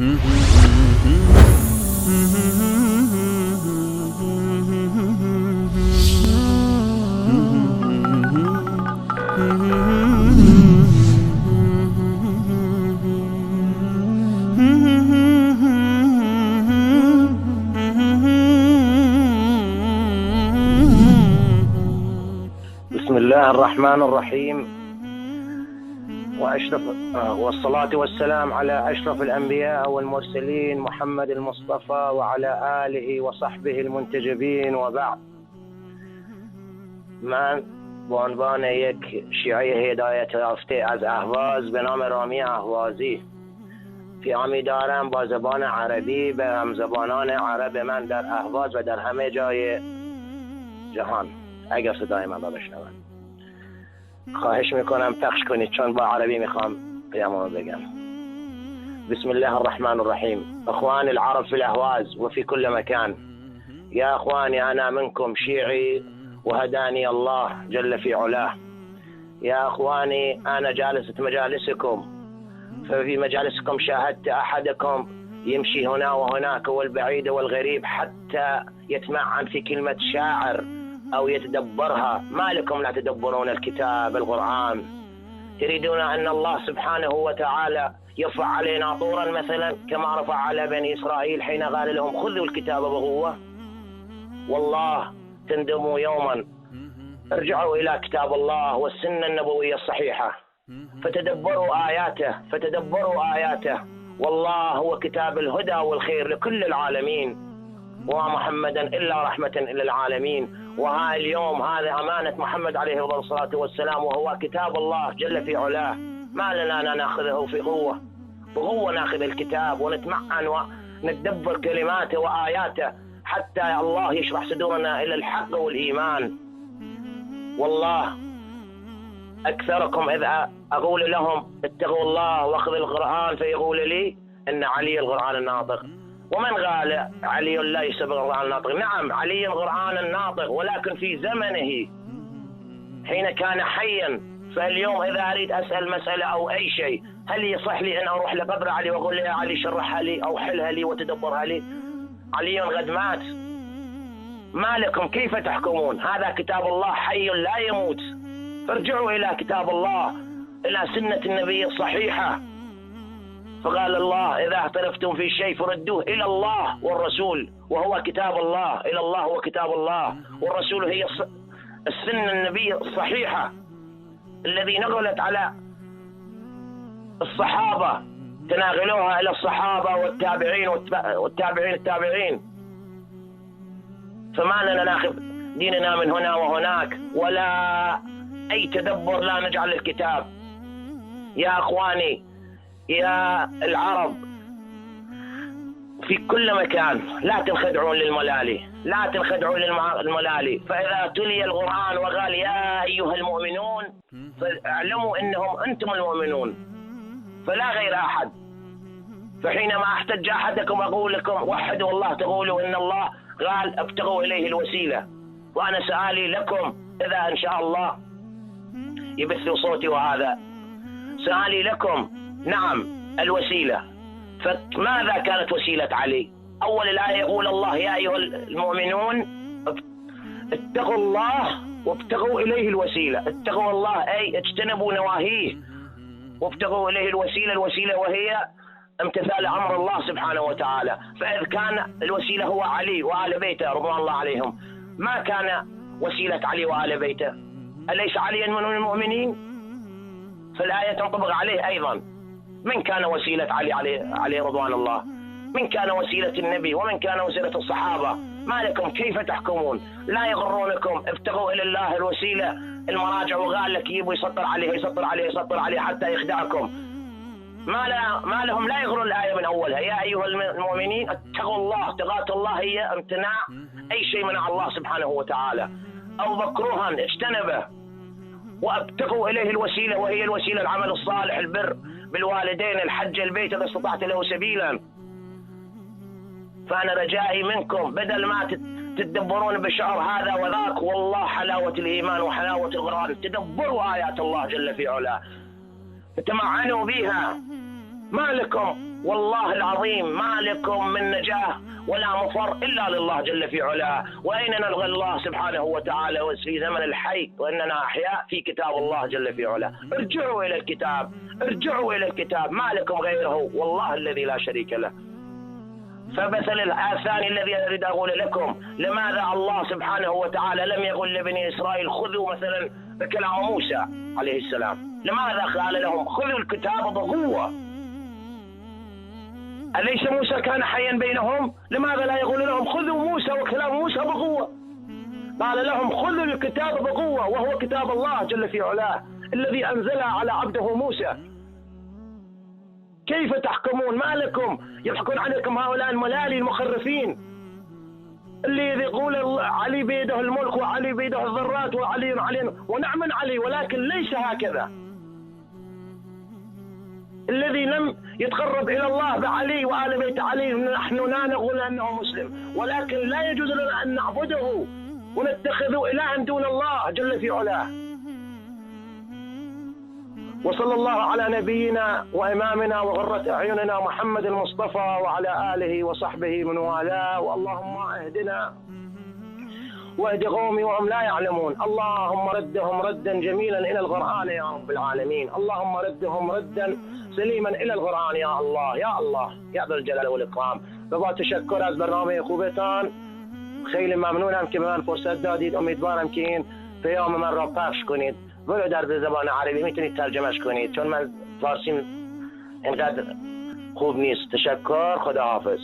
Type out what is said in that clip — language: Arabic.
بسم الله الرحمن الرحيم، والصلاة والسلام على أشرف الأنبياء والمرسلين محمد المصطفى وعلى آله وصحبه المنتجبين، وبعد. من بعنوان یک شیعه هدایت یافته از اهواز به نام رامی اهوازی پیامی دارم با زبان عربی به همزبانان عرب من در اهواز و در همه جای جهان. اگر صدای من را بشنوند خواهش میکنم پخش کنید، چون با عربی میخوام پیامو بگم. بسم الله الرحمن الرحيم. اخواني العرب في الاهواز وفي كل مكان، يا اخواني انا منكم شيعي وهداني الله جل في علاه. يا اخواني انا جالسة مجالسكم، ففي مجالسكم شاهدت احدكم يمشي هنا وهناك والبعيد والغريب حتى يتمعن في كلمة شاعر أو يتدبرها. ما لكم لا تدبرون الكتاب القرآن؟ تريدون أن الله سبحانه وتعالى يرفع علينا طورا مثلا كما رفع على بني إسرائيل حين قال لهم خذوا الكتاب بقوة؟ والله تندموا يوما. ارجعوا إلى كتاب الله والسنة النبوية الصحيحة، فتدبروا آياته. والله هو كتاب الهدى والخير لكل العالمين، وما محمدا إلا رحمة إلى العالمين. وها اليوم هذا أمانة محمد عليه الصلاة والسلام، وهو كتاب الله جل في علاه. ما لنا نأخذه في بقوة نأخذ الكتاب ونتمعن ونتدبر كلماته وآياته حتى الله يشرح صدورنا إلى الحق والإيمان. والله أكثركم إذا أقول لهم اتقوا الله واخذ القرآن فيقول لي إن علي القرآن الناطق. ومن قال علي ليس بالقرآن الناطق؟ نعم علي القرآن الناطق، ولكن في زمنه حين كان حيا. فاليوم إذا أريد أسأل مسألة أو أي شيء، هل يصح لي أن أروح لقبر علي وأقول له يا علي شرحها لي أو حلها لي وتدبرها لي؟ علي قد مات. ما لكم كيف تحكمون؟ هذا كتاب الله حي لا يموت. فارجعوا إلى كتاب الله، إلى سنة النبي الصحيحة. فقال الله إذا اختلفتم في شيء فردوه إلى الله والرسول، وهو كتاب الله. إلى الله وكتاب الله، والرسول هي السنة النبي الصحيحة الذي نقلت على الصحابة، تناقلوها إلى الصحابة والتابعين والتابعين التابعين. فما لنا ناخذ ديننا من هنا وهناك ولا أي تدبر، لا نجعل الكتاب. يا أخواني يا العرب في كل مكان، لا تنخدعون للملالي، لا تنخدعون للملالي. فإذا تلي القرآن وقال يا أيها المؤمنون فاعلموا إنهم أنتم المؤمنون فلا غير أحد. فحينما أحتج أحدكم أقول لكم وحدوا الله، تقولوا إن الله قال ابتغوا إليه الوسيلة. وأنا سؤالي لكم إذا إن شاء الله يبث صوتي، وهذا سؤالي لكم. نعم الوسيلة، فماذا كانت وسيلة علي؟ أول الآية يقول الله يا أيها المؤمنون اتقوا الله وابتغوا إليه الوسيلة. اتقوا الله أي اجتنبوا نواهيه، وابتغوا إليه الوسيلة وهي امتثال أمر الله سبحانه وتعالى. فإذ كان الوسيلة هو علي وآل بيته رضوان الله عليهم، ما كان وسيلة علي وآل بيته؟ أليس عليا من المؤمنين؟ فالآية تنطبق عليه أيضا. من كان وسيلة عليه رضوان الله؟ من كان وسيلة النبي؟ ومن كان وسيلة الصحابة؟ ما لكم كيف تحكمون؟ لا يغرونكم. ابتغوا إلى الله الوسيلة. المراجع وقال لك يبوا يسطر عليه حتى يخدعكم. ما لهم لا يغرون الآية من أولها. يا أيها المؤمنين اتقوا الله. تقاة الله هي امتناع أي شيء منع الله سبحانه وتعالى، أو مكروها اجتنبه. وابتغوا إليه الوسيلة، وهي الوسيلة العمل الصالح، البر بالوالدين، الحج، البيت إذا استطعت له سبيلا. فأنا رجائي منكم بدل ما تتدبرون بشعر هذا وذاك، والله حلاوة الإيمان وحلاوة القرآن، تدبروا آيات الله جل في علاه، تتمعنوا بها. ما لكم والله العظيم ما لكم من نجاة ولا مفر إلا لله جل في علاه. وأين نلغى الله سبحانه وتعالى في زمن الحي وإننا أحياء في كتاب الله جل في علاه. ارجعوا إلى الكتاب، ارجعوا إلى الكتاب، ما لكم غيره والله الذي لا شريك له. فمثل الثاني الذي أريد أقول لكم، لماذا الله سبحانه وتعالى لم يقل لبني إسرائيل خذوا مثلا بكلام موسى عليه السلام؟ لماذا قال لهم خذوا الكتاب بقوة؟ أليس موسى كان حيا بينهم؟ لماذا لا يقول لهم خذوا موسى وكلام موسى بقوة؟ قال لهم خذوا الكتاب بقوة، وهو كتاب الله جل في علاه الذي أنزله على عبده موسى. كيف تحكمون؟ ما لكم يضحكون عليكم هؤلاء الملالي المخرفين اللي يقول علي بيده الملك وعلي بيده الذرات وعلي علي ونعم علي، ولكن ليس هكذا. الذي لم يتقرب إلى الله بعلي وآل بيت علي نحن لا نقول أنه مسلم، ولكن لا يجوز لنا أن نعبده ونتخذ إلها دون الله جل في علاه. وصلى الله على نبينا وإمامنا وغرة أعيننا محمد المصطفى وعلى آله وصحبه من والاه. واللهم اهدنا واهد قومي وهم لا يعلمون. اللهم ردهم ردا جميلا إلى القرآن يا رب العالمين. اللهم ردهم ردا سليما إلى القرآن يا الله يا الله يا ذا الجلال والإكرام. بابا تشکر از برنامه خوبتان، خیلی ممنونم که به من فرصت دادید. امیدوارم که این پیام من را پخش کنید، ولو در زبان عربی میتونید ترجمهش کنید، چون من فارسیم اینقدر خوب نیست. تشکر، خدا حافظ.